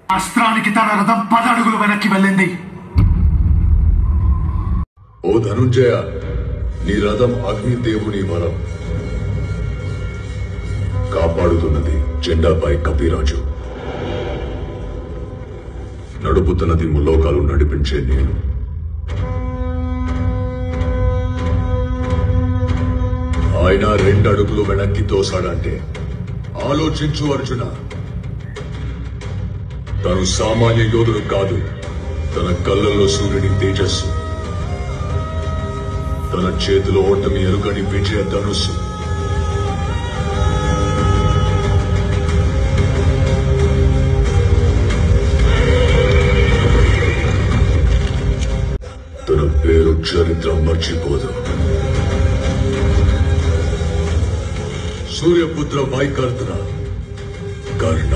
అస్త్రానికి తన రథం 10 అడుగులు వెనక్కి వెళ్ళింది. ఓ ధనుంజయ, నీ రథం అగ్నిదేవుని వరం కాపాడుతున్నది. జెండాపై కపిరాజు, నడుపుతున్నది ముల్లోకాలు నడిపించే నేను. ఆయన 2 అడుగులు వెనక్కి తోసాడంటే ఆలోచించు అర్జున. తను సామాన్య యోధుడు కాదు. తన కళ్ళల్లో సూర్యుడి తేజస్సు, తన చేతిలో ఓటమి ఎరుగని విజయ ధనుస్సు. తన పేరు చరిత్ర మర్చిపోదు. సూర్యపుత్ర వైకర్ణ కర్ణ.